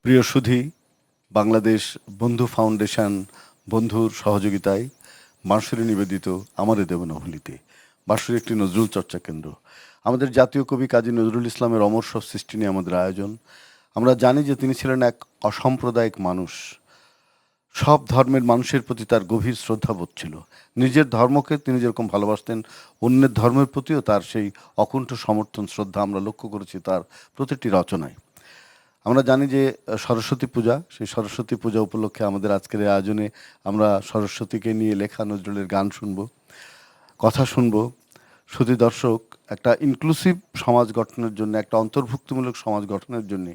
প্রিয় সুধী, বাংলাদেশ বন্ধু ফাউন্ডেশন বন্ধুর সহযোগিতায় বাঁশরী নিবেদিত আমারে দেব না ভুলিতে বাঁশরী একটি নজরুল চর্চা কেন্দ্র। আমাদের জাতীয় কবি কাজী নজরুল ইসলামের অমর সব সৃষ্টি নিয়ে আমাদের আয়োজন। আমরা জানি যে তিনি ছিলেন এক অসাম্প্রদায়িক মানুষ। সব ধর্মের মানুষের প্রতি তার গভীর শ্রদ্ধাবোধ ছিল। নিজের ধর্মকে তিনি যেরকম ভালোবাসতেন, অন্যের ধর্মের প্রতিও তার সেই অকুণ্ঠ সমর্থন শ্রদ্ধা আমরা লক্ষ্য করেছি তার প্রতিটি রচনায়। আমরা জানি যে সরস্বতী পূজা, সেই সরস্বতী পূজা উপলক্ষে আমাদের আজকের এই আয়োজনে আমরা সরস্বতীকে নিয়ে লেখা নজরুলের গান শুনবো, কথা শুনবো। শুধু দর্শক, একটা ইনক্লুসিভ সমাজ গঠনের জন্য, একটা অন্তর্ভুক্তিমূলক সমাজ গঠনের জন্য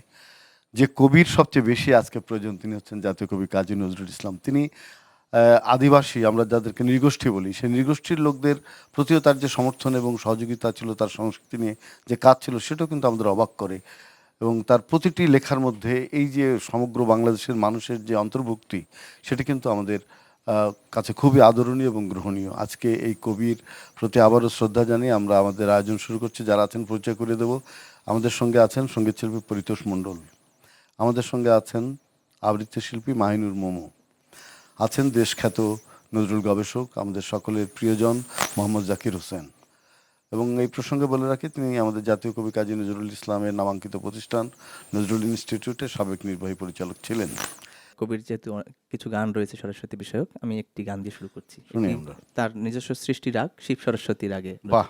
যে কবির সবচেয়ে বেশি আজকে প্রয়োজন, তিনি হচ্ছেন জাতীয় কবি কাজী নজরুল ইসলাম। তিনি আদিবাসী, আমরা যাদেরকে নৃগোষ্ঠী বলি, সেই নৃগোষ্ঠীর লোকদের প্রতিও তার যে সমর্থন এবং সহযোগিতা ছিল, তার সংস্কৃতি নিয়ে যে কাজ ছিল, সেটাও কিন্তু আমাদের অবাক করে। এবং তার প্রতিটি লেখার মধ্যে এই যে সমগ্র বাংলাদেশের মানুষের যে অন্তর্ভুক্তি, সেটা কিন্তু আমাদের কাছে খুবই আদরণীয় এবং গ্রহণীয়। আজকে এই কবির প্রতি আবারও শ্রদ্ধা জানিয়ে আমরা আমাদের আয়োজন শুরু করছি। যারা আছেন পরিচয় করে দেব। আমাদের সঙ্গে আছেন সঙ্গীত শিল্পী পরিতোষ মণ্ডল, আমাদের সঙ্গে আছেন আবৃত্তি শিল্পী মাহিনুর মোমো, আছেন দেশখ্যাত নজরুল গবেষক আমাদের সকলের প্রিয়জন মোহাম্মদ জাকির হোসেন। এবং এই প্রসঙ্গে বলে রাখি, তিনি আমাদের জাতীয় কবি কাজী নজরুল ইসলামের নামাঙ্কিত প্রতিষ্ঠান নজরুল ইনস্টিটিউটের সাবেক নির্বাহী পরিচালক ছিলেন। কবির যেহেতু কিছু গান রয়েছে সরস্বতী বিষয়ক, আমি একটি গান দিয়ে শুরু করছি। শুনি এটি আমরা। তার নিজস্ব সৃষ্টি রাগ শিব সরস্বতীর আগে বাহ।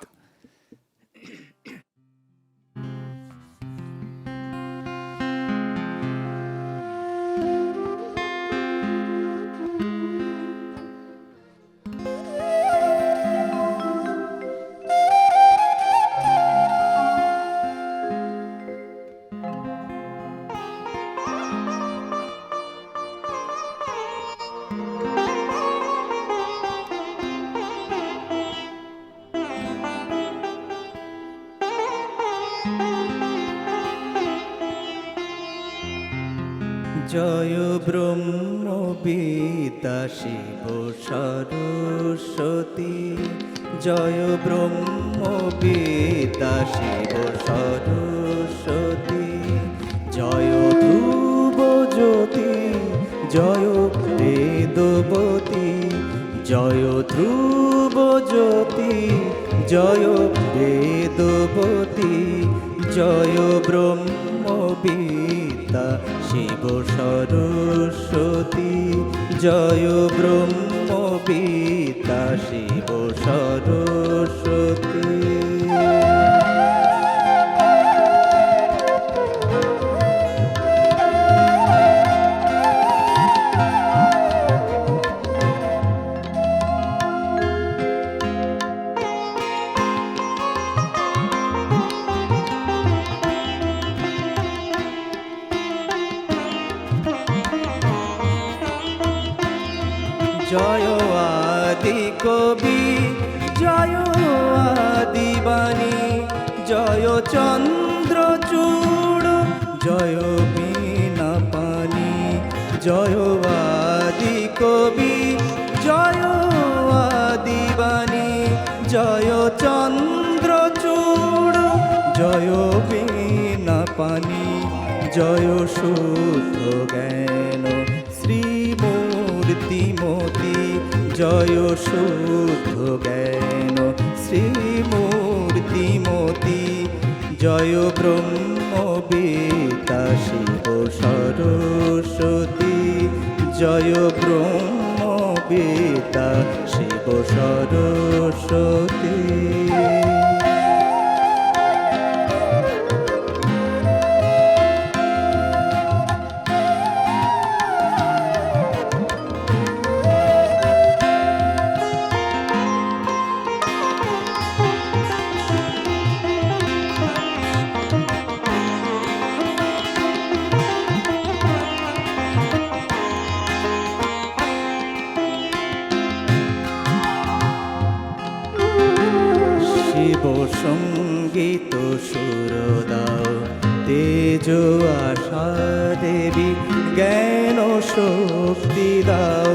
জয় ব্রহ্ম বিদ্যা শিব সরস্বতী, জয় ব্রহ্ম বিদ্যা শিব সরস্বতী, জয় ধ্রুব জ্যোতি, জয় বেদবতী, জয় ধ্রুব জ্যোতি, জয় বেদবতী, জয় ব্রহ্ম বিদ্যা শিব সরস্বতী, জয় ব্রহ্ম বিদ্যা শিব সরস্বতী। জয় আদি কবি, জয় আদি বাণী, জয় চন্দ্রচূড়, জয় বীণা পানি, জয় আদি কবি, জয় আদি বাণী, জয় চন্দ্রচূড়, জয় বীণা পানি, জয় শুদ্ধ জ্ঞান শ্রীমূর্তিমতি, জয় শুদ্ধ জ্ঞান শ্রীমূর্তিমতি, জয় ব্রহ্ম বিদ্যা শিব সরস্বতী, জয় ব্রহ্ম বিদ্যা শিব সরস্বতী। শিব সঙ্গীত সুর দাও, তেজ আশা দেবী জ্ঞান শক্তি দাও,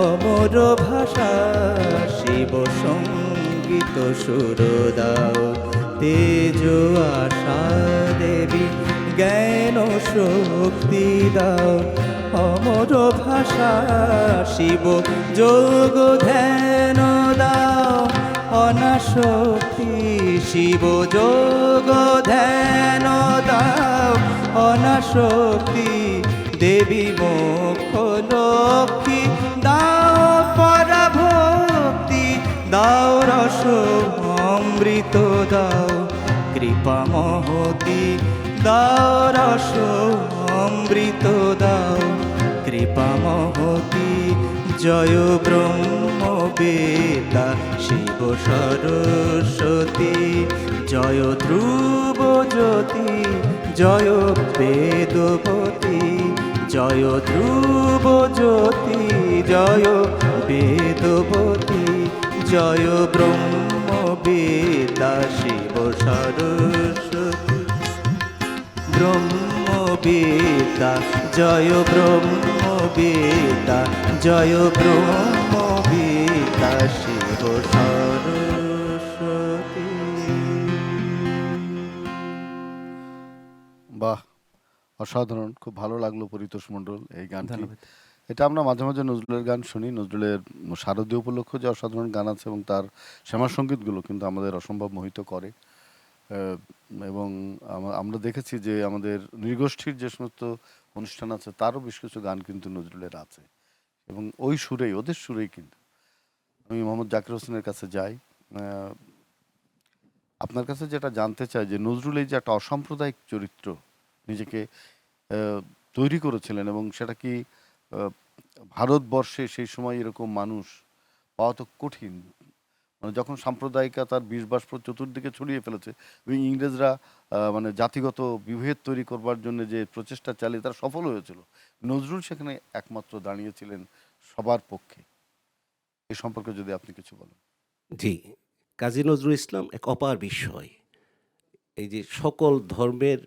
অমর ভাষা শিব সঙ্গীত সুর দাও, তেজ আশা দেবী জ্ঞান ও শক্তি দাও অমর ভাষা শিব যোগ ধ্যান দাও অনাশক্তি শিব যোগ ধ্যান দাও অনাশক্তি দেবী মোক্ষ লক্ষ্মী দাও পরাভক্তি দাও রস অমৃত দাও কৃপা মহতি দাও রস অমৃত দাও কৃপা মহতি জয় ব্রহ্ম বেদা শিব সরস্বতী জয় ধ্রুব জ্যোতি জয় বেদবতী জয় ধ্রুব জ্যোতি জয় বেদবতী জয় ব্রহ্ম বেদা শিব সরস্বতী ব্রহ্ম বেদা জয় ব্রহ্ম বেদা জয় ব্রহ্ম বেদা শিব সরস্বতী। বাহ, অসাধারণ, খুব ভালো লাগলো পরিতোষ মণ্ডল এই গানটি। ধন্যবাদ। এটা আমরা মাঝে মাঝে নজরুলের গান শুনি, নজরুলের শারদীয় উপলক্ষে যে অসাধারণ গান আছে এবং তার শ্যামা সঙ্গীতগুলো কিন্তু আমাদের অসম্ভব মোহিত করে। এবং আমরা দেখেছি যে আমাদের নৃগোষ্ঠীর যে সমস্ত অনুষ্ঠান আছে তারও বেশ কিছু গান কিন্তু নজরুলের আছে এবং ওই সুরেই, ওদের সুরেই কিন্তু। আমি মোহাম্মদ জাকির হোসেনের কাছে যাই। আপনার কাছে যেটা জানতে চাই যে নজরুল এই যে একটা অসাম্প্রদায়িক চরিত্র নিজেকে তৈরি করেছিলেন এবং সেটা কি ভারতবর্ষে সেই সময় এরকম মানুষ পাওয়া তো কঠিন, মানে যখন সাম্প্রদায়িকতার বিষবাষ্প চতুর্দিকে ছড়িয়ে ফেলেছে এবং ইংরেজরা মানে জাতিগত বিভেদ তৈরি করবার জন্য যে প্রচেষ্টা চালিয়ে তারা সফল হয়েছিল, নজরুল সেখানে একমাত্র দাঁড়িয়েছিলেন সবার পক্ষে। এই সম্পর্কে যদি আপনি কিছু বলেন। জি, কাজী নজরুল ইসলাম এক অপার বিষয়। এই যে সকল ধর্মের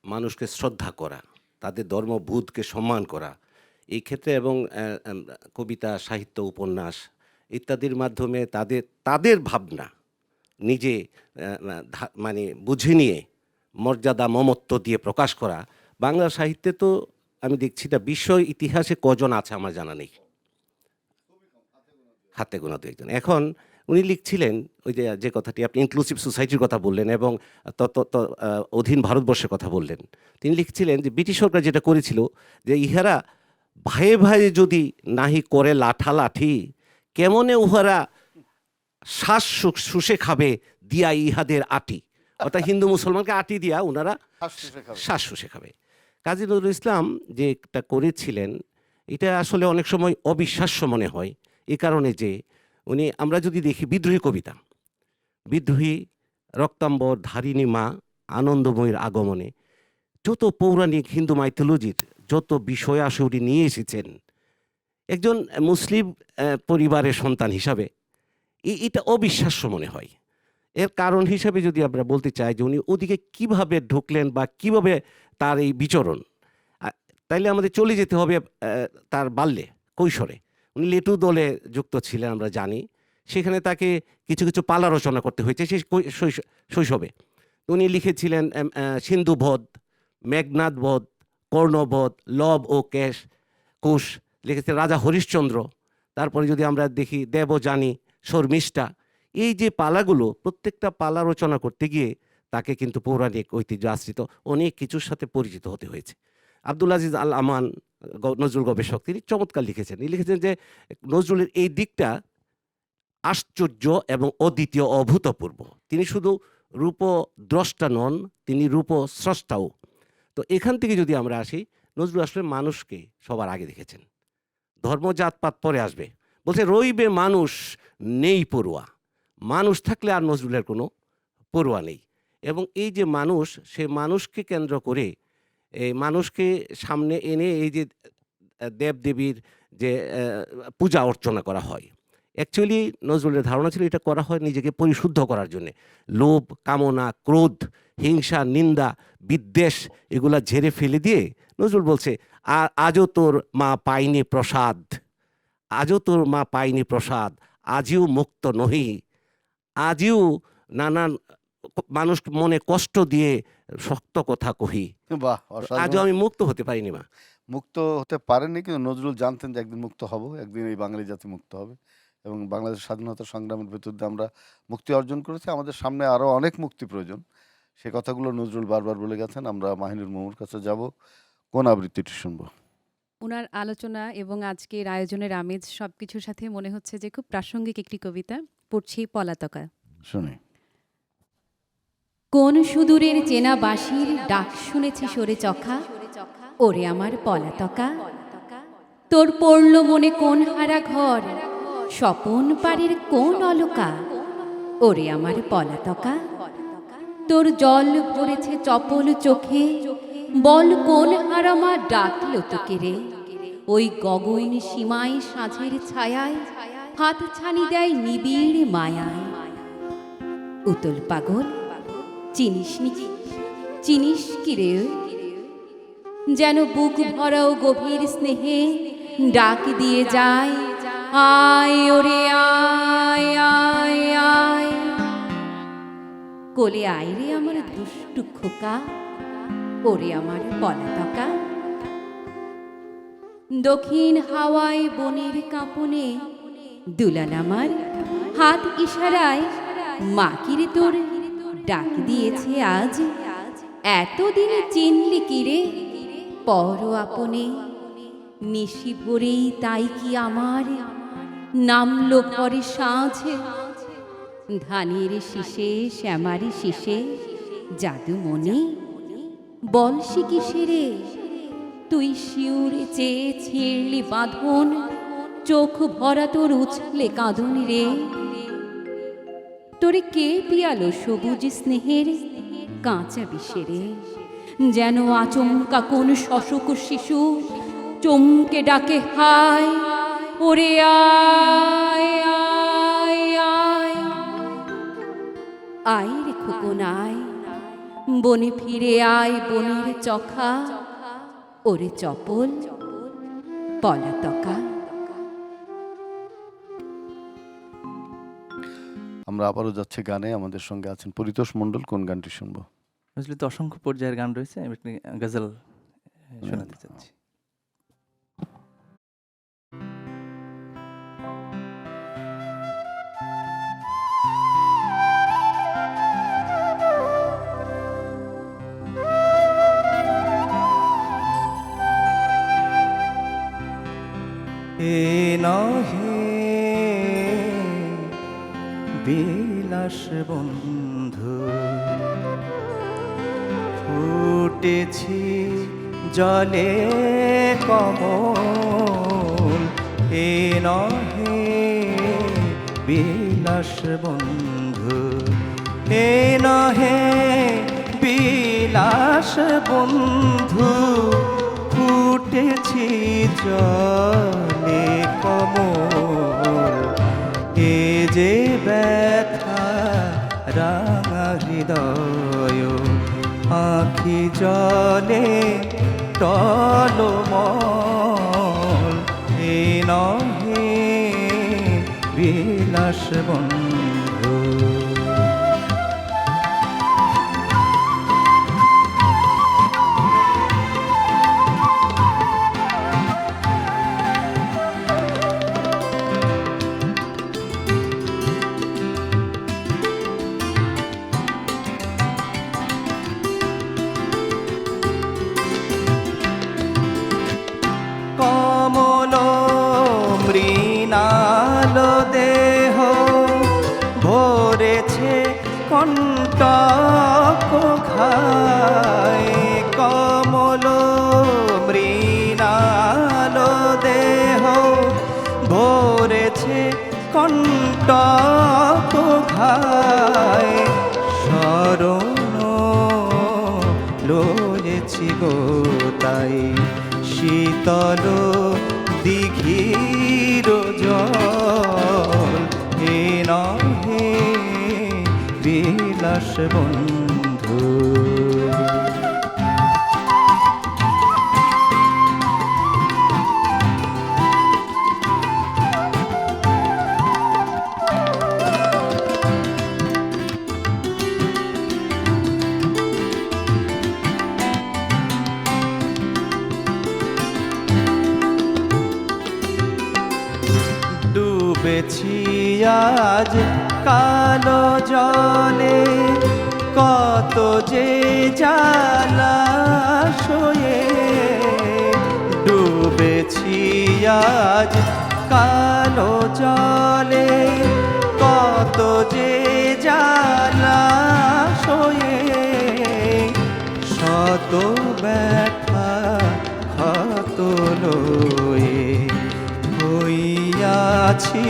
মানুষকে শ্রদ্ধা করা, তাদের ধর্মবোধকে সম্মান করা, এই ক্ষেত্রে এবং কবিতা, সাহিত্য, উপন্যাস ইত্যাদির মাধ্যমে তাদের ভাবনা নিজে মানে বুঝে নিয়ে মর্যাদা মমত্ব দিয়ে প্রকাশ করা। বাংলা সাহিত্যে তো আমি দেখছি না বিশ্ব ইতিহাসে কজন আছে আমার জানা নেই, হাতে গোনা দু একজন। এখন উনি লিখছিলেন ওই যে কথাটি আপনি ইনক্লুসিভ সোসাইটির কথা বললেন এবং অধীন ভারতবর্ষের কথা বললেন, তিনি লিখছিলেন যে ব্রিটিশ সরকার যেটা করেছিল যে ইহারা ভাইয়ে ভাইয়ে যদি নাহি করে লাঠালাঠি কেমনে উহারা শ্বাস শুষে খাবে দিয়া ইহাদের আটি, অর্থাৎ হিন্দু মুসলমানকে আটি দিয়া ওনারা শ্বাস শুষে খাবে। কাজী নজরুল ইসলাম যে এটা করেছিলেন এটা আসলে অনেক সময় অবিশ্বাস্য মনে হয়, এই কারণে যে উনি আমরা যদি দেখি বিদ্রোহী কবিতা, বিদ্রোহী, রক্তাম্বর, ধারিণী মা, আনন্দময়ীর আগমনে, যত পৌরাণিক হিন্দু মাইথোলজির যত বিষয় আসে উনি নিয়ে এসেছেন একজন মুসলিম পরিবারের সন্তান হিসাবে, এটা অবিশ্বাস্য মনে হয়। এর কারণ হিসাবে যদি আমরা বলতে চাই যে উনি ওদিকে কিভাবে ঢুকলেন বা কিভাবে তার এই বিচরণ, তাইলে আমাদের চলে যেতে হবে তার বাল্যে, কৈশোরে। উনি লেটু দলে যুক্ত ছিলেন আমরা জানি, সেখানে তাকে কিছু কিছু পালা রচনা করতে হয়েছে সেই শৈশবে। উনি লিখেছিলেন সিন্ধুবধ, মেঘনাদবধ, কর্ণবধ, লব ও কুশ, লিখেছেন রাজা হরিশ্চন্দ্র। তারপরে যদি আমরা দেখি দেবযানী, শর্মিষ্ঠা, এই যে পালাগুলো, প্রত্যেকটা পালা রচনা করতে গিয়ে তাকে কিন্তু পৌরাণিক ঐতিহ্য আশ্রিত অনেক কিছুর সাথে পরিচিত হতে হয়েছে। আব্দুল আজিজ আল আমান নজরুল গবেষক, তিনি চমৎকার লিখেছেন। তিনি লিখেছেন যে নজরুলের এই দিকটা আশ্চর্য এবং অদ্বিতীয়, অভূতপূর্ব। তিনি শুধু রূপদ্রষ্টা নন, তিনি রূপস্রষ্টাও। তো এখান থেকে যদি আমরা আসি, নজরুল আসলে মানুষকে সবার আগে দেখেছেন, ধর্ম জাতপাত পরে আসবে। বলছে রইবে মানুষ নেই পড়ুয়া, মানুষ থাকলে আর নজরুলের কোনো পড়ুয়া নেই। এবং এই যে মানুষ, সে মানুষকে কেন্দ্র করে এই মানুষকে সামনে এনে এই যে দেবদেবীর যে পূজা অর্চনা করা হয়, অ্যাকচুয়ালি নজরুলের ধারণা ছিল এটা করা হয় নিজেকে পরিশুদ্ধ করার জন্যে। লোভ, কামনা, ক্রোধ, হিংসা, নিন্দা, বিদ্বেষ এগুলা ঝেড়ে ফেলে দিয়ে নজরুল বলছে আজও তোর মা পাইনি প্রসাদ, আজও তোর মা পাইনি প্রসাদ, আজিও মুক্ত নহি, আজিও নানান মানুষ মনে কষ্ট দিয়ে শক্ত কথা কহি, বাহ, আজও অসাধারণ। আমি মুক্ত হতে পারিনি মা। মুক্ত হতে পারেননি, কিন্তু নজরুল জানতেন যে একদিন মুক্ত হব, একদিন এই বাঙালি জাতি মুক্ত হবে। এবং বাংলাদেশ স্বাধীনতা সংগ্রামের ভেতর দিয়ে আমরা মুক্তি অর্জন করেছি। আমাদের সামনে আরও অনেক মুক্তি প্রয়োজন। সে কথাগুলো নজরুল বারবার বলে গেছেন। আমরা মাহিনুর মুমুর কাছে যাব, কোন আবৃত্তিটি শুনবো? উনার আলোচনা এবং আজকের আয়োজনের আমেজ সবকিছুর সাথে মনে হচ্ছে যে খুব প্রাসঙ্গিক একটি কবিতা। পড়ছি পলাতকা। শুনি। কোন সুদূরের চেনা বাঁশির ডাক শুনেছি সরে চখা, ওরে আমার পলাতকা। তোর পড়ল মনে কোন হারা ঘর, স্বপন পাড়ের কোন অলকা, ওরে আমার পলাতকা। তোর জল ভরেছে চপল চোখে, বল কোন হারামা ডাকলো তোকে রে। ওই গগন সীমায় সাঁঝের ছায়ায় হাত ছানি দেয় নিবিড় মায়ায়। উতল পাগল চিনিস নি, চিনিস কি রে? যেন বুক ভরাও গভীর স্নেহে ডাক দিয়ে যায়, আয় ওরে আয় আয় আয়। কোলে আয় রে আমার দুষ্টু খোকা, ওরে আমার পলাতকা। দক্ষিণ হাওয়ায় বনের কাঁপনে দুলাল আমার হাত ইশারায় মাকিরে তোর ডাক দিয়েছে আজ। এতদিনে চিনলি কিরে পর আপনে, নিশি ভরেই তাই কি আমার নামলো ঘরে সাঁঝ। ধানের শীষে শ্যামার শীষে জাদু মনে, বল সে কিসেরে? তুই শিউরে চেয়ে ছিঁড়লি বাঁধন, চোখ ভরা তোর উছলে কাঁদন রে। তোরে কে পিয়ালো সবুজ স্নেহের কাঁচা বিষেরে? যেন আচমকা কোন শশক শিশু চমকে ডাকে হায়, ওরে আয় আয় আয়। আয় রে খোকন আয়, বনে ফিরে আয় বনের চখা, ওরে চপল পলাতকা। আমরা আবারও যাচ্ছি গানে। আমাদের সঙ্গে আছেন পরিতোষ মণ্ডল। কোন গানটি শুনবো? নজরুলের তো অসংখ্য পর্যায়ের গান রয়েছে, আমি একটি গজল শোনাতে চাচ্ছি। এ নহে বিলাস বন্ধু, ফুটেছি জলে কমল। এ নহে বিলাস বন্ধু, এ নহে বিলাস বন্ধু, ফুটেছি জলে কমল। এ যে ব্যথা রাঙা হৃদয়, আখি জলে টলমল। এ নহে বিলাস বন্ধু। কমল মৃণাল দেহ ভরেছে কণ্টক ঘায়। কমল মৃণাল দেহ ভরেছে কণ্টক ঘায়। শরণ লয়েছি গোতাই শীতল দিঘির জল। হে নহে বিলাস বন্ধু। ডুবেছি আজ কালো জলে, কত যে জলাশয়ে ডুবেছি আজ কালো জলে, কত যে জলাশয়ে শত ব্যথা ক্ষত লয়ে হইয়াছি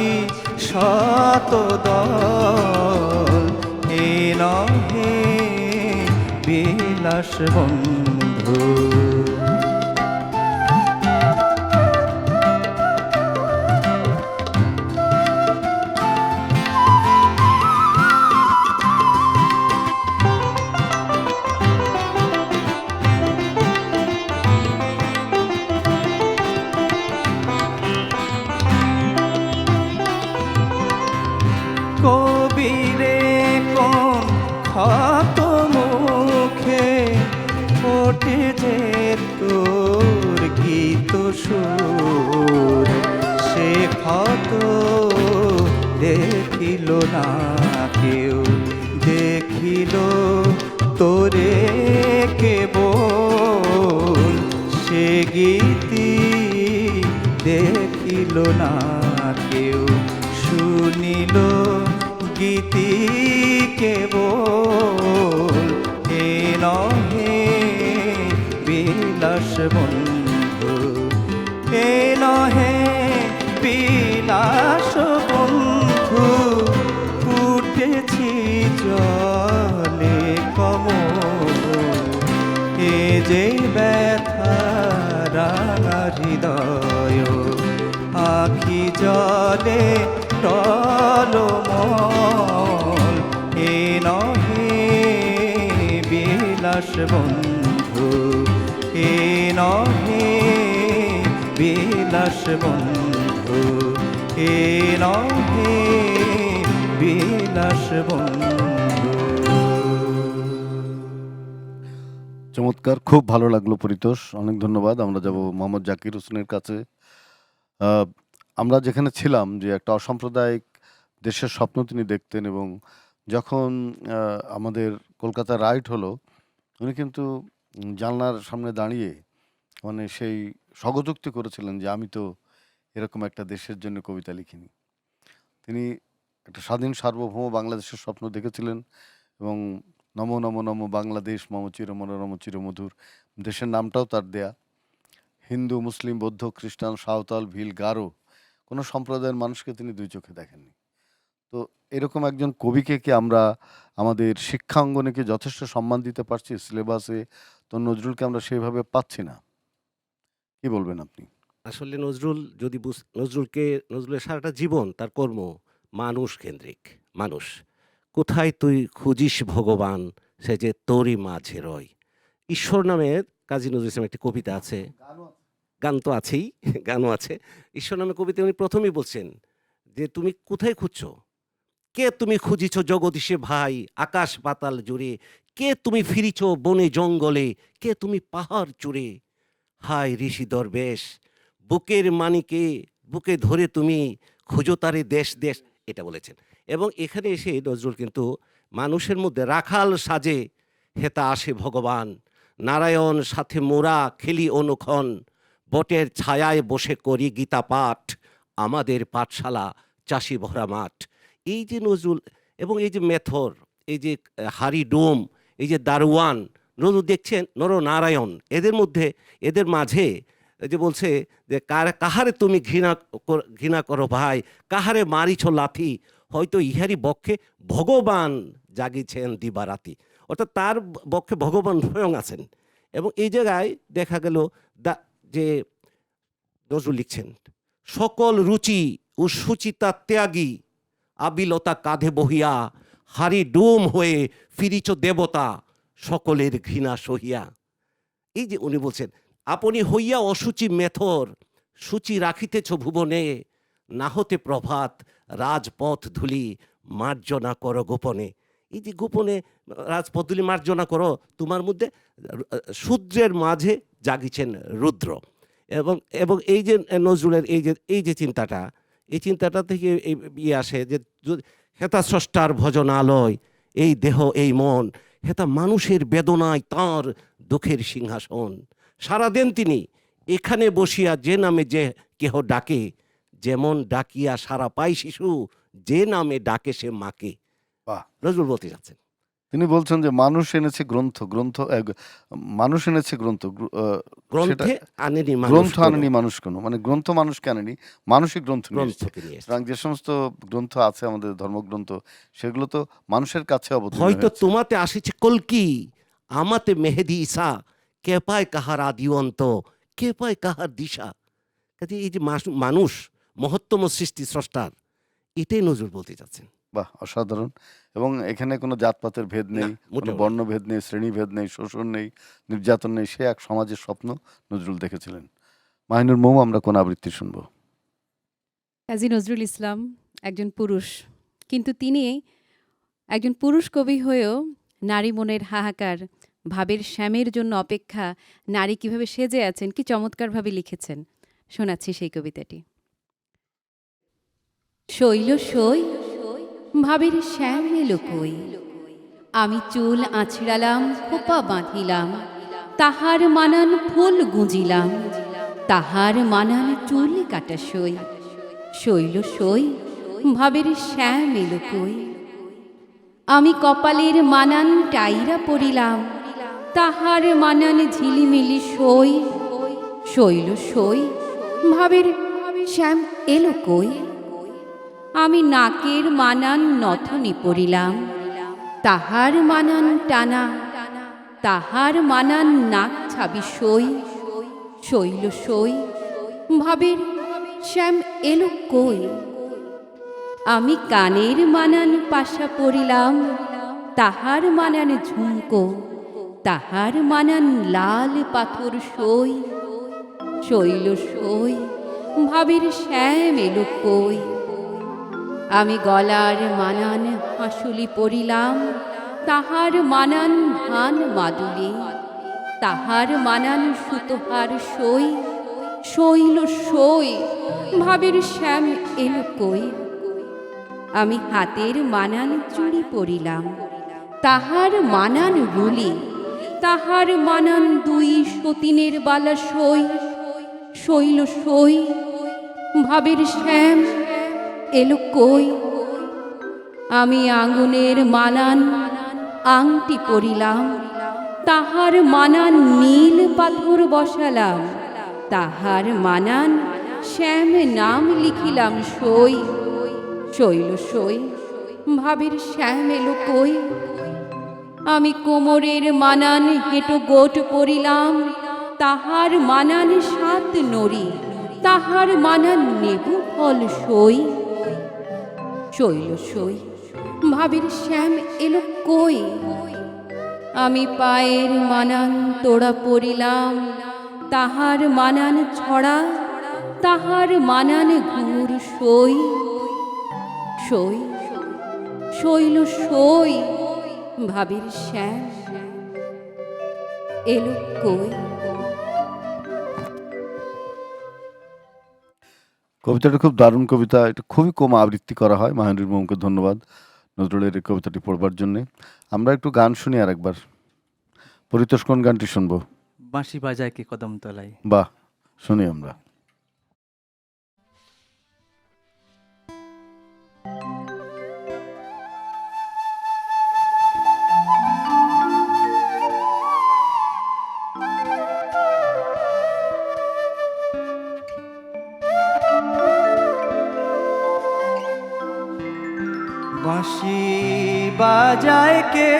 শত দল, এ নহে বিলাস বন্ধু। কবিরে কোন ক্ষত মুখে ফোটে যে তোর গীত সুর, সে ক্ষত দেখিল না কেউ, দেখিল তোরে কেবল, সে গীতি দেখিল না কেউ, শুনিল গীতি কেবল, এ নহে বিলাস বন্ধু, এ নহে বিলাস বন্ধু। ফুটেছি জলে কমল, এ যে ব্যথা রাঙা হৃদয়, আখি জলে টলমল, এ নহে বিলাস বন্ধু, এ নহে বিলাস বন্ধু, এ নহে বিলাস বন্ধু। চমৎকার, খুব ভালো লাগলো পরিতোষ, অনেক ধন্যবাদ। আমরা যাব মোহাম্মদ জাকির হোসেনের কাছে। আমরা যেখানে ছিলাম, যে একটা অসাম্প্রদায়িক দেশের স্বপ্ন তিনি দেখতেন, এবং যখন আমাদের কলকাতা রাইট হলো, উনি কিন্তু জানলার সামনে দাঁড়িয়ে মানে সেই স্বগতোক্তি করেছিলেন যে আমি তো এরকম একটা দেশের জন্য কবিতা লিখিনি। তিনি একটা স্বাধীন সার্বভৌম বাংলাদেশের স্বপ্ন দেখেছিলেন, এবং নমো নমো নমো বাংলাদেশ মম চির মনোরম চিরমধুর, দেশের নামটাও তার দেয়া। হিন্দু, মুসলিম, বৌদ্ধ, খ্রিস্টান, সাঁওতাল, ভিল, গারো কোনো সম্প্রদায়ের মানুষকে তিনি দুই চোখে দেখেননি। তো এরকম একজন কবিকে কি আমরা আমাদের শিক্ষা অঙ্গনে কি যথেষ্ট সম্মান দিতে পারছি? সিলেবাসে তো নজরুলকে আমরা সেইভাবে পাচ্ছি না। কি বলবেন আপনি? আসলে নজরুল যদি নজরুলের সারাটা জীবন তার কর্ম মানুষ কেন্দ্রিক। মানুষ, কোথায় তুই খুঁজিস ভগবান, সে যে তোরই মাঝে রয়। ঈশ্বর নামে কাজী নজরুল ইসলামের একটি কবিতা আছে, গান তো আছেই, গানও আছে। ঈশ্বর নামে কবিতা উনি প্রথমেই বলছেন যে তুমি কোথায় খুঁজছো, কে তুমি খুঁজিছ জগদীশে ভাই, আকাশ পাতাল জুড়ে, কে তুমি ফিরিছ বনে জঙ্গলে, কে তুমি পাহাড় চূড়ে, হায় ঋষি দরবেশ বুকের মানিকে বুকে ধরে তুমি খুঁজো তারে দেশ দেশ, এটা বলেছেন। এবং এখানে এসে নজরুল কিন্তু মানুষের মধ্যে রাখাল সাজে হেতা আসে ভগবান, নারায়ণ সাথে মোরা খেলি অনুক্ষণ, বটের ছায়ায় বসে করি গীতা পাঠ, আমাদের পাঠশালা চাষি ভরা মাঠ। এই যে নজরুল এবং এই যে মেথর, এই যে হারি ডোম, এই যে দারোয়ান, নজরুল দেখছেন নরনারায়ণ, এদের মাঝে যে বলছে যে কাহারে তুমি ঘৃণা করো ভাই, কাহারে মারিছ লাথি, হয়তো ইহারি বক্ষে ভগবান জাগিছেন দিবারাতি। অর্থাৎ তার বক্ষে ভগবান স্বয়ং আছেন। এবং এই জায়গায় দেখা গেল যে নজরুল লিখছেন সকল রুচি ও সুচিতা ত্যাগী, আবিলতা কাঁধে বহিয়া, হারি ডোম হয়ে ফিরিছ দেবতা, সকলের ঘৃণা সহিয়া। এই যে উনি বলছেন আপনি হইয়া অসুচি মেথর, সূচি রাখিতেছ ভুবনে, না হতে প্রভাত রাজপথ ধুলি মার্জনা করো গোপনে। এই যে গোপনে রাজপথ ধুলি মার্জনা করো, তোমার মধ্যে শূদ্রের মাঝে জাগিছেন রুদ্র। এবং এই যে নজরুলের এই যে চিন্তাটা, এই চিন্তাটা থেকে এই ইয়ে আসে যে হেতা স্রষ্টার ভজনালয়, এই দেহ এই মন, হেতা মানুষের বেদনায় তাঁর দুঃখের সিংহাসন। সারাদিন তিনি এখানে বসিয়া যে নামে যে কেহ ডাকে, যেমন ডাকিয়া সারা পায় শিশু, যে নামে ডাকে সে মাকে। বাহ। নজরুল বলতে যাচ্ছেন। তিনি বলছেন যে মানুষ এনেছে গ্রন্থ, মানুষ এনেছে গ্রন্থ, গ্রন্থে আনেনি মানুষ গ্রন্থ কোনো। আনেনি মানুষ কোনো, মানে গ্রন্থ মানুষকে আনেনি, মানুষই গ্রন্থ নিয়ে এসেছে। গ্রন্থকে নিয়ে এসেছে। সুতরাং যে সমস্ত গ্রন্থ আছে আমাদের ধর্মগ্রন্থ, সেগুলো তো মানুষের কাছে অবতীর্ণ হয়তো হয়েছে। তোমাতে আসিছে কলকি, আমাতে মেহেদি ঈসা, কে পায় কাহার আদিঅন্ত, কে পায় কাহার দিশা। কাজে এই যে মানুষ মহত্তম সৃষ্টি স্রষ্টার, এটাই নজরুল বলতে চাচ্ছেন। বাহ, অসাধারণ। এবং এখানে কোনো জাতপাতের ভেদ নেই, কোনো মোটেও নেই। বর্ণভেদ নেই, শ্রেণীভেদ নেই, শোষণ নেই, নির্যাতন নেই। সে এক সমাজের স্বপ্ন নজরুল দেখেছিলেন। মাহিনুর মৌ, আমরা কোন আবৃত্তি শুনবো? কাজী নজরুল ইসলাম একজন পুরুষ, কিন্তু তিনি একজন পুরুষ কবি হয়েও নারী মনের হাহাকার, ভাবের শ্যামের জন্য অপেক্ষা, নারী কিভাবে সেজে আছেন, কি চমৎকারভাবে লিখেছেন। শোনাচ্ছি সেই কবিতাটি। শৈল সই ভাবের শ্যাম এলো কই, আমি চুল আছড়ালাম, খোপা বাঁধিলাম, তাহার মানান ফুল গুঁজিলাম, তাহার মানান চুল কাটা সই। শৈল সই ভাবের শ্যাম এলো কই, আমি কপালের মানান টাইরা পড়িলাম, তাহার মানান ঝিলিমিলি সই। শৈল সই ভাবের শ্যাম এলো কই, আমি নাকের মানান নথনি পড়িলাম, তাহার মানান টানা, তাহার মানান নাক ছাবি সই। শৈল সই ভাবের শ্যাম এলো কই, আমি কানের মানান পাশা পড়িলাম, তাহার মানান ঝুমকো, তাহার মানান লাল পাথর সই। শৈল সই ভাবের শ্যাম এলো কই, আমি গলার মানান হাসুলি পড়িলাম, তাহার মানান ধান মাদুলি, তাহার মানান সুতোহার সই। শৈল সই ভাবের শ্যাম এলো কই, আমি হাতের মানান চুড়ি পরিলাম, তাহার মানান রুলি, তাহার মানান দুই সতীনের বালা সই। শৈল সই ভাবের শ্যাম এলো কই, আমি আঙ্গুনের মানান আংটি পরিলাম, তাহার মানান নীল পাথর বসালাম, তাহার মানান শ্যাম নাম লিখিলাম সই। শৈল সই ভাবের শ্যাম এলো কই, আমি কোমরের মানান হেঁটো গোট পরিলাম, তাহার মানান সাত নড়ি, তাহার মানান নেবু ফল সই। শৈল সই ভাবের শ্যাম এলো কই, আমি পায়ের মানান তোড়া পরিলাম, তাহার মানান ছড়া, তাহার মানান ঘুর সই। সই শৈল সই ভাবের শ্যাম এলো কই। কবিতাটা খুব দারুণ কবিতা। এটা খুবই কম আবৃত্তি করা হয়। মাহিনুর মৌকে ধন্যবাদ নজরুলের এই কবিতাটি পড়বার জন্যে। আমরা একটু গান শুনি আর একবার। পরিতোষ কোন গানটি শুনবো? বাঁশি বাজায় কে কদম তলায়। বাহ, শুনি আমরা। বাঁশি বাজায় কে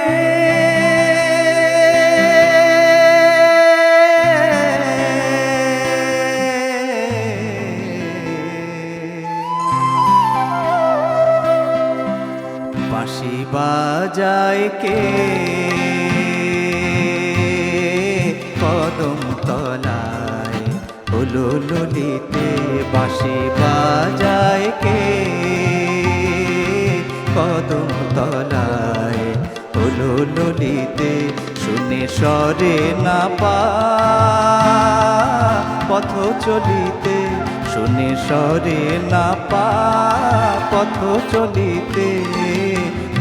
বাঁশি বাজায় কে কদম তলায় হলো ললিতে বাঁশি বাজায় কে কদম তলায় হলো ললিতে শুনে সরে না পা পথ চলিতে শুনে সরে না পা পথ চলিতে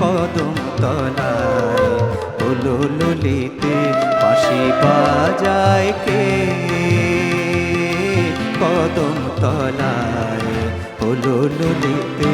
কদম তলায় হলো ললিতে বাঁশি বাজায় কে কদম তলায় হলো ললিতে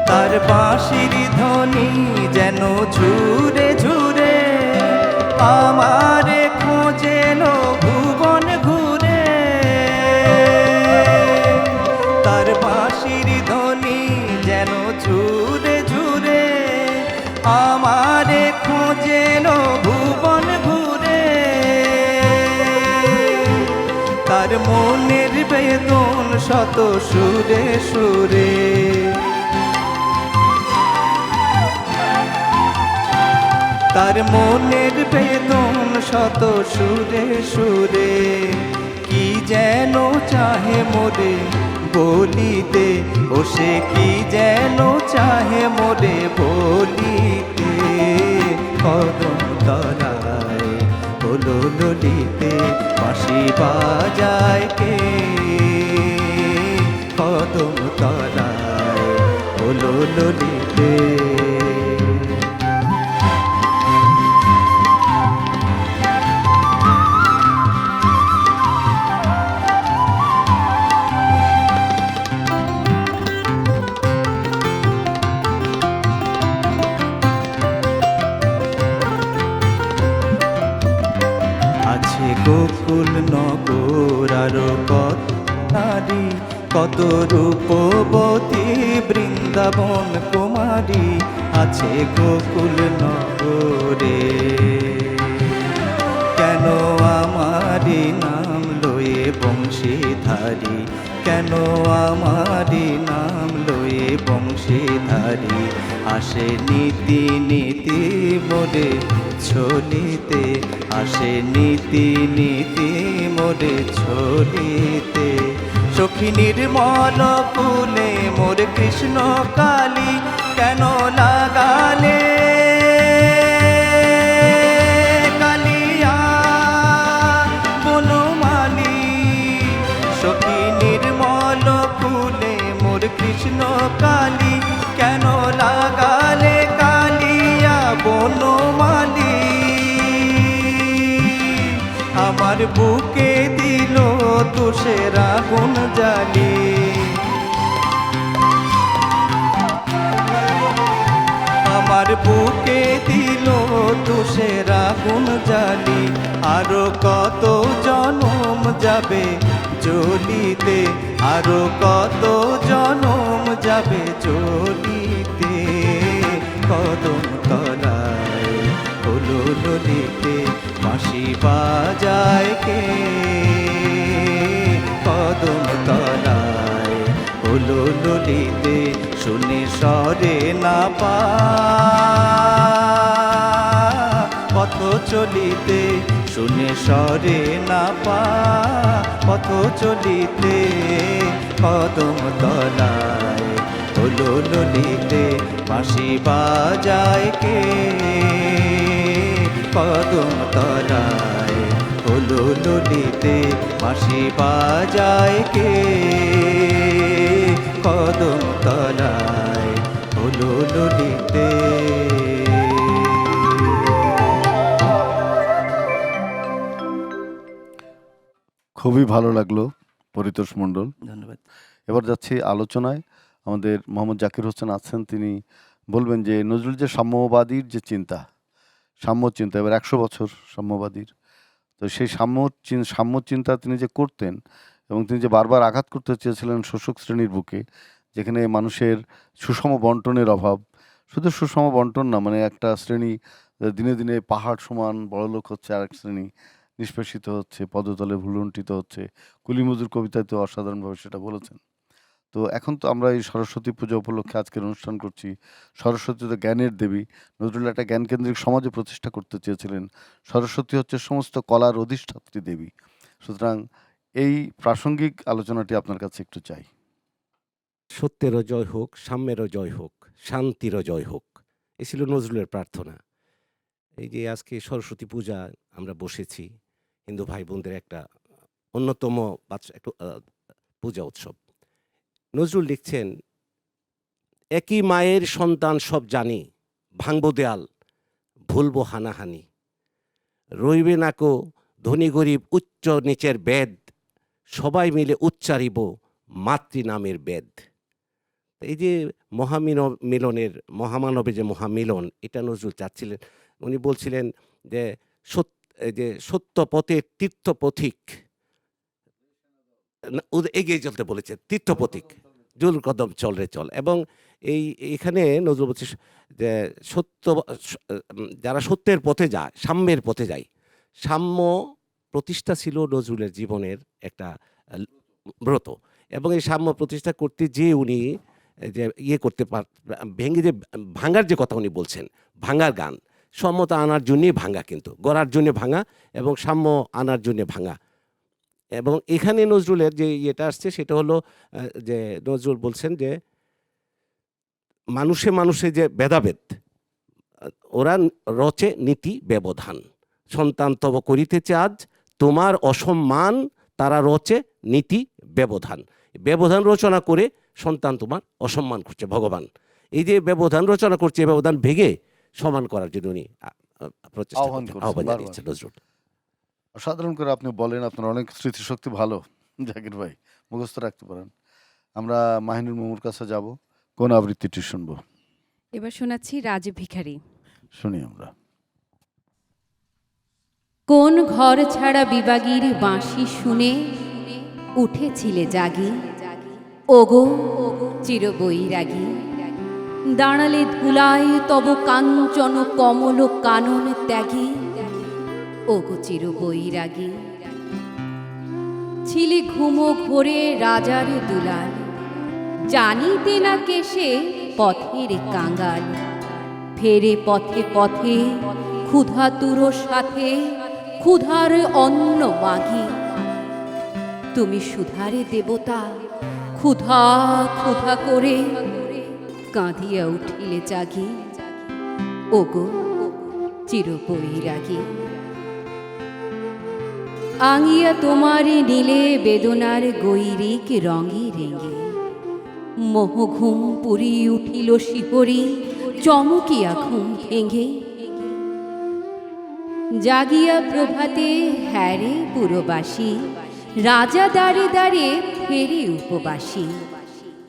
তার বাঁশির ধ্বনি যেন ঝুরে ঝুরে আমারে খোঁজেল ভুবন ঘুরে তার বাঁশির ধ্বনি যেন ঝুরে ঝুরে আমারে খোঁজেল ভুবন ঘুরে তার মনের বেদন শত সুরে সুরে তার মনের বেদন শত সুরে সুরে কি যেন চাহে মোরে বলিতে ও সে কি যেন চাহে মোরে বলিতে কদম তলায় হলো ললিতে বাঁশি বাজায় কে কদম তলায় হলো ললিতে আছে গোকুল নগর আরো কত নারী কত রূপবতী বৃন্দাবন কুমারী আছে গোকুল নগরে কেন আমারি নাম লয়ে বংশীধারী কেন আমারি নাম লয়ে বংশীধারী আসে নীতি নীতি মোরে ছলিতে আসে নীতি নীতি মোরে ছলিতে সখী নির্মল ফুলে মোর কৃষ্ণ কালী কেন লাগালে কালিয়া বনমালী সখী নির্মল ফুলে মোর কৃষ্ণ কালী কেন লাগালে কালিয়া বনমালী আমার বুকে দিল তুষের আগুন জ্বালি আমার বুকে দিল তুষের আগুন জ্বালি আরো কত জনম যাবে জ্বলিতে আরো কত জনম যাবে জ্বলিতে কদম তলায় হলো ললিতে বাঁশি বাজায় কে কদম তলায় হলো ললিতে শুনে সরে না পা পথ চলিতে শুনে সরে না পা পথ চলিতে কদম তলায় হলো ললিতে বাঁশি বাজায় কে কদম তলায় হলো ললিতে বাঁশি বাজায় কে কদম তলায় হলো ললিতে খুবই ভালো লাগলো পরিতোষ মণ্ডল। ধন্যবাদ। এবার যাচ্ছি আলোচনায়। আমাদের মোহাম্মদ জাকির হোসেন আছেন, তিনি বলবেন যে নজরুল যে সাম্যবাদীর যে চিন্তা, সাম্য চিন্তা, এবার 100 বছর সাম্যবাদীর, তো সেই সাম্য চিন্তা তিনি যে করতেন এবং তিনি যে বারবার আঘাত করতে চেয়েছিলেন শোষক শ্রেণীর বুকে, যেখানে মানুষের সুষম বন্টনের অভাব, শুধু সুষম বন্টন না, মানে একটা শ্রেণী দিনে দিনে পাহাড় সমান বড়লোক হচ্ছে, আরেক শ্রেণী নিষ্পেষিত হচ্ছে, পদতলে ভুলুণ্ঠিত হচ্ছে। কুলিমজুর কবিতায় তো অসাধারণভাবে সেটা বলেছেন। তো এখন তো আমরা এই সরস্বতী পূজা উপলক্ষে আজকের অনুষ্ঠান করছি। সরস্বতী তো জ্ঞানের দেবী। নজরুল একটা জ্ঞানকেন্দ্রিক সমাজে প্রতিষ্ঠা করতে চেয়েছিলেন। সরস্বতী হচ্ছে সমস্ত কলার অধিষ্ঠাত্রী দেবী। সুতরাং এই প্রাসঙ্গিক আলোচনাটি আপনার কাছে একটু চাই। সত্যেরও জয় হোক, সাম্যেরও জয় হোক, শান্তিরও জয় হোক, এ ছিল নজরুলের প্রার্থনা। এই যে আজকে সরস্বতী পূজা আমরা বসেছি, হিন্দু ভাই বোনদের একটা অন্যতম একটু পূজা উৎসব। নজরুল লিখছেন, একই মায়ের সন্তান সব জানি, ভাঙব দেয়াল, ভুলবো হানাহানি, রইবে নাকো ধনী গরিব উচ্চ নিচের বেদ, সবাই মিলে উচ্চারিব মাতৃ নামের বেদ। এই যে মিলনের মহামানবের যে মহামিলন, এটা নজরুল চাচ্ছিলেন। উনি বলছিলেন যে সত্য পথে তীর্থ পথিক এগিয়ে চলতে বলেছেন, তীর্থ পথিক জুল কদম চল রে চল। এবং এখানে নজরুল বলছে যে যারা সত্যের পথে যায়, সাম্যের পথে যায়, সাম্য প্রতিষ্ঠা ছিল নজরুলের জীবনের একটা ব্রত। এবং এই সাম্য প্রতিষ্ঠা করতে যে উনি যে করতে ভেঙে যে ভাঙার যে কথা উনি বলছেন, ভাঙার গান, সমতা আনার জন্যই ভাঙা, কিন্তু গড়ার জন্য ভাঙা এবং সাম্য আনার জন্য ভাঙা। এবং এখানে নজরুলের যে ইয়েটা আসছে সেটা হলো যে নজরুল বলছেন যে মানুষে মানুষে যে ভেদাভেদ, ওরা রচে নীতি ব্যবধান, সন্তান তব করিতেছে আজ তোমার অসম্মান, তারা রচে নীতি ব্যবধান। ব্যবধান রচনা করে সন্তান তোমার অসম্মান করছে ভগবান। এই যে ব্যবধান রচনা করছে, এই ব্যবধান ভেঙে সমান করার জন্য উনি আহ্বান জানিয়েছেন নজরুল। অসাধারণ করে আপনি বলেন, আপনার অনেক স্মৃতিশক্তি ভালো জাকির ভাই, মুখস্থ রাখতে পারেন। আমরা মাহিনুর মামুর কাছে যাব, কোন আবৃত্তিটি শুনবো? এবার শোনাচ্ছি রাজ ভিখারি। শুনি আমরা। কোন ঘর ছাড়া বিবাগীর বাঁশি শুনে উঠেছিলে জাগি, ওগো চির বৈরাগী, দাঁড়ালে ধুলায় তব কাঞ্চন কমল কানন ত্যাগী, ওগো চির বৈরাগী। ছিলে ঘুমো ঘোরে রাজার দুলাল, জানিতে না কেসে পথের কাঙ্গাল, ফেরে পথে পথে ক্ষুধা তুর সাথে ক্ষুধার অন্ন মাগি, তুমি সুধারে দেবতা ক্ষুধা ক্ষুধা করে কাঁদিয়া উঠিলে জাগি, ওগো চির বৈরাগী। আঙিয়া তোমারে নীলে বেদনার গৈরিক রঙে রেঙে, মোহ ঘুম পুরি উঠিল শিহরি চমকিয়া ঘুম ভেঙে, জাগিয়া প্রভাতে হ্যারে পুরবাসী, রাজা দাঁড়ে দাঁড়ে ফেরে উপবাসী,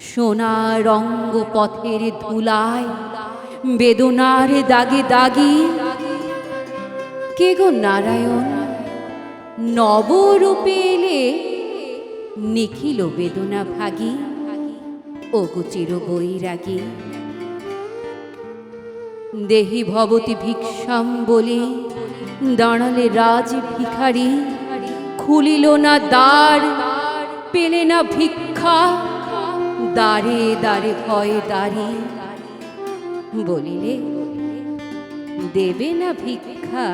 সোনা রঙ্গ পথের ধুলায় বেদনার দাগে দাগি, কে গো নারায়ণ নবরূপে এলে নিখিল বেদনা ভাগী, ওগো চির বৈরাগী। দেহি ভবতি ভিক্ষাম বলে দাঁড়ালে রাজ ভিখারি, খুলিল না দ্বার পেলে না ভিক্ষা, দ্বারে দ্বারে ভয়ে দাঁড়ি, বলিলে দেবে না ভিক্ষা,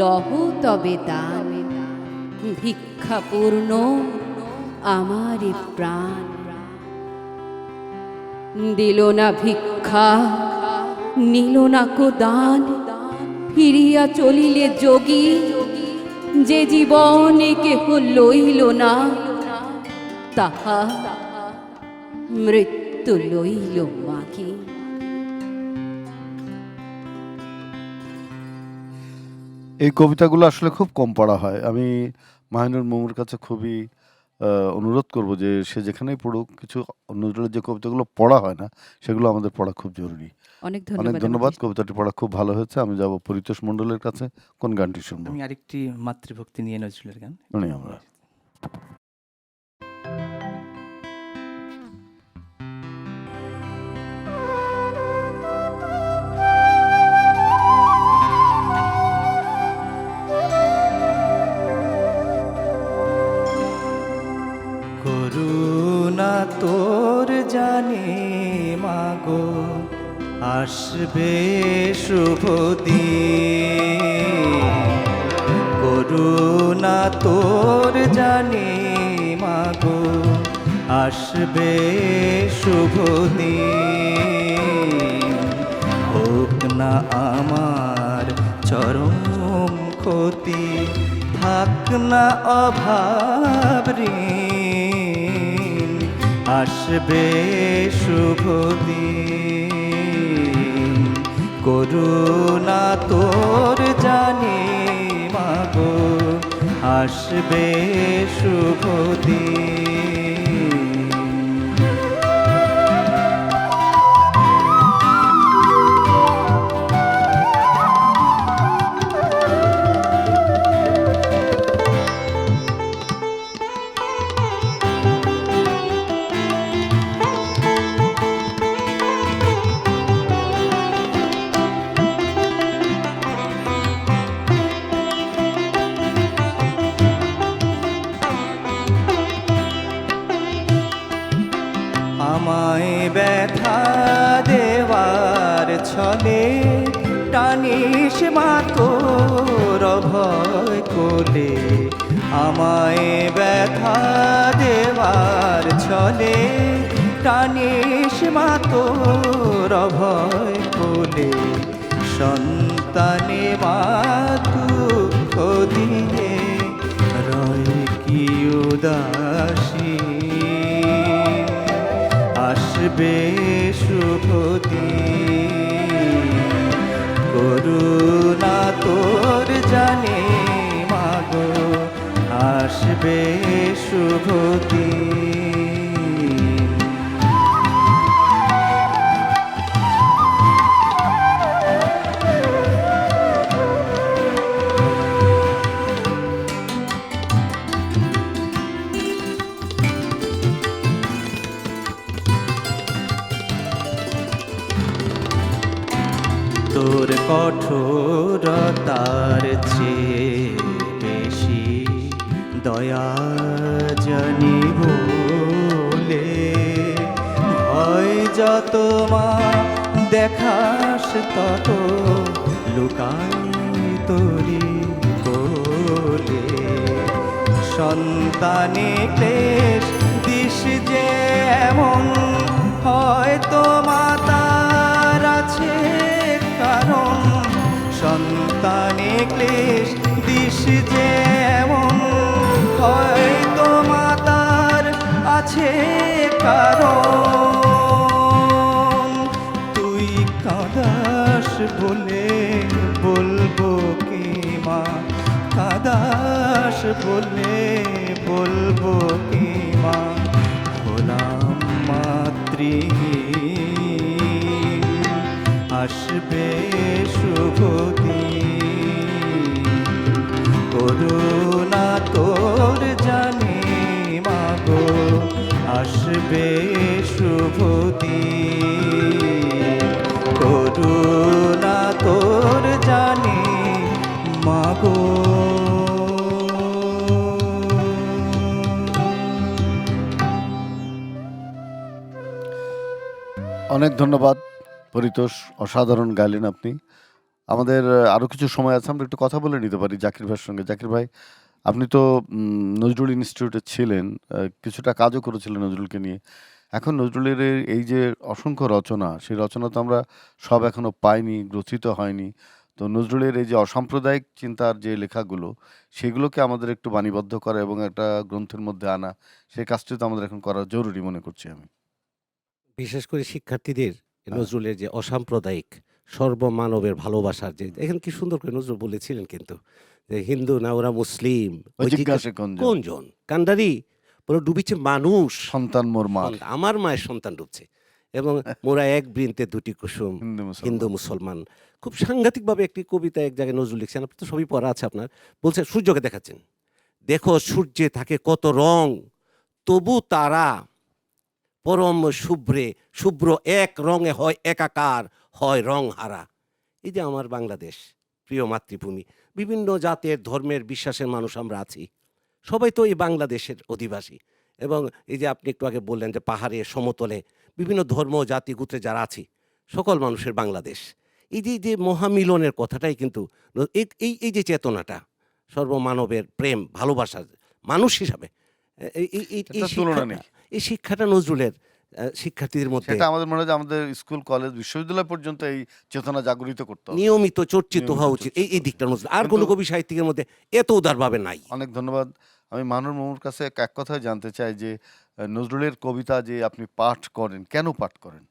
লহ তবে দান, ভিক্ষা পূর্ণ আমার প্রাণ। দিল না ভিক্ষা নিল না কো দান, ফিরিয়া চলিলে যোগী, যে জীবনে কেহ লইল না, তাহা মৃত্যু লইল মাগি। এই কবিতাগুলো আসলে খুব কম পড়া হয়। আমি মাহিনুর মামুর কাছে খুবই অনুরোধ করব যে সে যেখানেই পড়ুক, কিছু নজরুলের যে কবিতাগুলো পড়া হয় না সেগুলো আমাদের পড়া খুব জরুরি। অনেক অনেক ধন্যবাদ। ধন্যবাদ। কবিতাটি পড়া খুব ভালো হয়েছে। আমি যাব পরিতোষ মণ্ডলের কাছে, কোন গানটি শুনবো? আমি আরেকটি মাতৃভক্তি নিয়ে নজরুলের গান শুনি আমরা। করুণা তোর জানে মাগো, আসবে শুভ দিন, করুণা তোর জানি মাগো আসবে শুভ দিন, হোক না আমার চরম ক্ষতি, থাক না অভাব ঋণ, আসবে শুভ দিন। করুণা তোর জানি মাগো আসবে শুভ দিন। আমায় ব্যথা দেওয়ার ছলে টানিস মা তোর ভয় কোলে, আমায় ব্যথা দেওয়ার ছলে টানিস মা তোর ভয় কোলে, সন্তানে মা দুঃখ দিয়ে রয় কি উদাসী, আসবে শুভ দিন। করুণা তোর জানে মাগো আসবে শুভ দিন। তোর কঠোরতার চেয়ে বেশি দয়া জানি বলে, ভয় যত মা দেখাস তত লুকাই তোরি কোলে, সন্তানে ক্লেশ দিস যে এমন, হয়তো মাতার আছে কারণ, সন্তানে ক্লেশ দিস যে এমন, হয়তো মাতার আছে কারণ। তুই কাঁদাস বলে বলবো কি মা, কাঁদাস বলে বলবো কি মা, হলাম মাতৃহীন, আসবে শুভ দিন। করুণা তোর জানি মাগো আসবে শুভ দিন। করুণা তোর জানি মাগো। অনেক ধন্যবাদ পরিতোষ, অসাধারণ গাইলেন আপনি। আমাদের আরও কিছু সময় আছে, আমরা একটু কথা বলে নিতে পারি জাকির ভাইয়ের সঙ্গে। জাকির ভাই, আপনি তো নজরুল ইনস্টিটিউটে ছিলেন, কিছুটা কাজও করেছিলেন নজরুলকে নিয়ে। এখন নজরুলের এই যে অসংখ্য রচনা, সেই রচনা তো আমরা সব এখনো পাইনি, গ্রথিত হয়নি। তো নজরুলের এই যে অসাম্প্রদায়িক চিন্তার যে লেখাগুলো, সেগুলোকে আমাদের একটু বাণীবদ্ধ করা এবং একটা গ্রন্থের মধ্যে আনা, সেই কাজটি তো আমাদের এখন করা জরুরি মনে করছি আমি। বিশেষ করে শিক্ষার্থীদের হ্যাঁ। নজরুলের যে অসাম্প্রদায়িক সর্বমানবের ভালোবাসার যে, এখানে কি সুন্দর করে নজরুল বলেছিলেন কিন্তু, যে হিন্দু না ওরা মুসলিম, ওই জিজ্ঞাসে কোনজন? কোনজন কান্ডারি পুরো ডুবিছে মানুষ, সন্তান মোর মার, আমার মায়ের সন্তান ডুবছে, এবং মোরা এক বৃন্তে দুটি কুসুম, হিন্দু মুসলমান। হিন্দু মুসলমান। খুব সাংঘাতিকভাবে একটি কবিতা এক জায়গায় নজরুল লিখছেন, আপনার তো সবই পড়া আছে আপনার। বলছে সূর্যকে দেখাচ্ছেন, দেখো সূর্যে থাকে কত রং, তবু তারা পরম শুভ্রে, শুভ্র এক রঙে হয় একাকার, হয় রং হারা। এই যে আমার বাংলাদেশ, প্রিয় মাতৃভূমি, বিভিন্ন জাতের ধর্মের বিশ্বাসের মানুষ আমরা আছি, সবাই তো এই বাংলাদেশের অধিবাসী। এবং এই যে আপনি একটু আগে বললেন যে পাহাড়ে সমতলে বিভিন্ন ধর্ম জাতি গোত্রে যারা আছি, সকল মানুষের বাংলাদেশ। এই যে মহামিলনের কথাটাই কিন্তু এই এই যে চেতনাটা সর্বমানবের প্রেম ভালোবাসা মানুষ হিসাবে এটার তুলনা নেই। এই শিক্ষাটা নজরুলের শিক্ষার্থীদের মধ্যে সেটা আমাদের মনে হয় যে আমাদের স্কুল কলেজ বিশ্ববিদ্যালয় পর্যন্ত এই চেতনা জাগরিত করতে হবে। নিয়মিত চর্চিত নিয়মিত হওয়া উচিত। এই চর্চিত দিকটা নজরুল আর কিন্তু- কোনো কবি সাহিত্যিকের মধ্যে এত উদারভাবে নাই। অনেক ধন্যবাদ। আমি মাহনুর মামুর কাছে এক কথাই জানতে চাই যে নজরুলের কবিতা যে আপনি পাঠ করেন, কেন পাঠ করেন?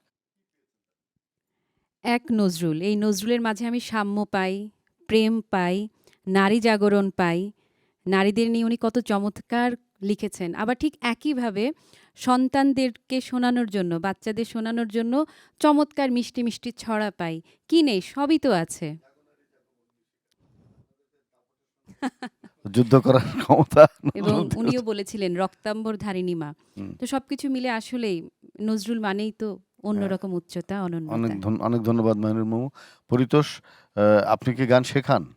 এক নজরুল, এই নজরুলের মাঝে আমি সাম্য পাই, প্রেম পাই, নারী জাগরণ পাই। নারীদের নিয়ে উনি কত চমৎকার লিখেছেন। আবার ঠিক একইভাবে সন্তানদেরকে শোনানোর জন্য, বাচ্চাদের শোনানোর জন্য চমৎকার মিষ্টি মিষ্টি ছড়া পাই। কি নেই? সবই তো আছে। যুদ্ধ করার ক্ষমতা এবং নজরুল উনিও বলেছিলেন রক্তাম্বর ধারিণী মা। হুম। তো সবকিছু মিলে আসলেই নজরুল মানেই তো অন্যরকম উচ্চতা, অনন্যতা। অনেক ধন্যবাদ মাহনুর মামু। পরিতোষ, আপনি কি গান শেখান?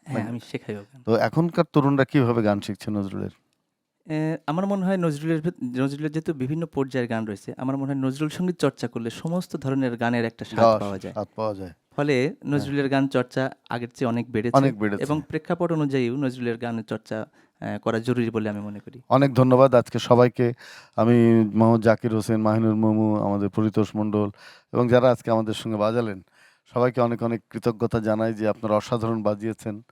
হ্যাঁ, আমি শেখাইও গান। তো এখনকার তরুণরা কিভাবে গান শিখছে নজরুলের? আমার মনে হয় নজরুলের যেহেতু বিভিন্ন পর্যায়ের গান রয়েছে, আমার মনে হয় নজরুল সঙ্গীত চর্চা করলে সমস্ত ধরনের গানের একটা স্বাদ পাওয়া যায়। স্বাদ পাওয়া যায়। ফলে নজরুলের গান চর্চা আগের চেয়ে অনেক বেড়েছে অনেক বেড়েছে। এবং প্রেক্ষাপট অনুযায়ীও নজরুলের গানের চর্চা করা জরুরি বলে আমি মনে করি। অনেক ধন্যবাদ আজকে সবাইকে। আমি মোহাম্মদ জাকির হোসেন, মাহিনুর মামু, আমাদের পরিতোষ মণ্ডল এবং যারা আজকে আমাদের সঙ্গে বাজালেন, সবাইকে অনেক অনেক কৃতজ্ঞতা জানাই যে আপনারা অসাধারণ বাজিয়েছেন।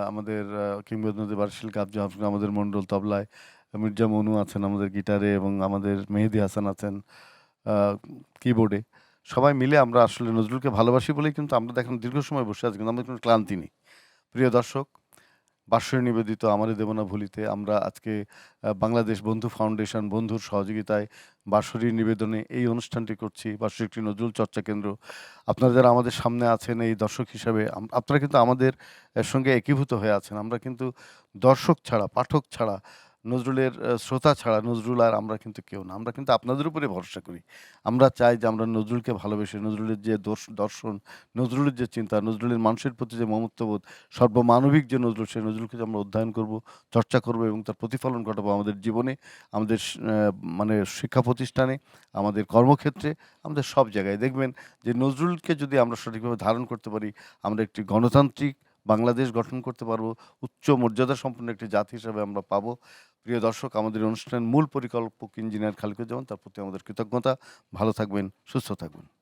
আমাদের কিংবদন্তি বার্ষিক কাবজা হাফিজ, আমাদের মণ্ডল তবলায়, মির্জা মনু আছেন আমাদের গিটারে এবং আমাদের মেহেদি হাসান আছেন কিবোর্ডে। সবাই মিলে আমরা আসলে নজরুলকে ভালোবাসি বলেই কিন্তু আমরা দেখেন দীর্ঘ সময় বসে আছি, কিন্তু আমাদের কোনো ক্লান্তি নেই। প্রিয় দর্শক, বাঁশরী নিবেদিত আমারে দেব না ভুলিতে আমরা আজকে বাংলাদেশ বন্ধু ফাউন্ডেশন বন্ধুর সহযোগিতায় বাঁশরী নিবেদনে এই অনুষ্ঠানটি করছি। বাঁশরী একটি নজরুল চর্চা কেন্দ্র। আপনারা যারা আমাদের সামনে আছেন এই দর্শক হিসাবে, আপনারা কিন্তু আমাদের সঙ্গে একীভূত হয়ে আছেন। আমরা কিন্তু দর্শক ছাড়া, পাঠক ছাড়া, নজরুলের শ্রোতা ছাড়া নজরুল আর আমরা কিন্তু কেউ না। আমরা কিন্তু আপনাদের উপরে ভরসা করি। আমরা চাই যে আমরা নজরুলকে ভালোবেসে, নজরুলের যে দর্শন, নজরুলের যে চিন্তা, নজরুলের মানুষের প্রতি যে মমত্ববোধ, সর্বমানবিক যে নজরুল, সেই নজরুলকে যে আমরা অধ্যয়ন করব, চর্চা করব এবং তার প্রতিফলন ঘটাবো আমাদের জীবনে, আমাদের মানে শিক্ষা প্রতিষ্ঠানে, আমাদের কর্মক্ষেত্রে, আমাদের সব জায়গায়। দেখবেন যে নজরুলকে যদি আমরা সঠিকভাবে ধারণ করতে পারি, আমরা একটি গণতান্ত্রিক বাংলাদেশ গঠন করতে পারবো, উচ্চ মর্যাদা সম্পন্ন একটি জাতি হিসাবে আমরা পাবো। প্রিয় দর্শক, আমাদের অনুষ্ঠানের মূল পরিকল্পক ইঞ্জিনিয়ার খালিকুজ্জামান, তার প্রতি আমাদের কৃতজ্ঞতা। ভালো থাকবেন, সুস্থ থাকবেন।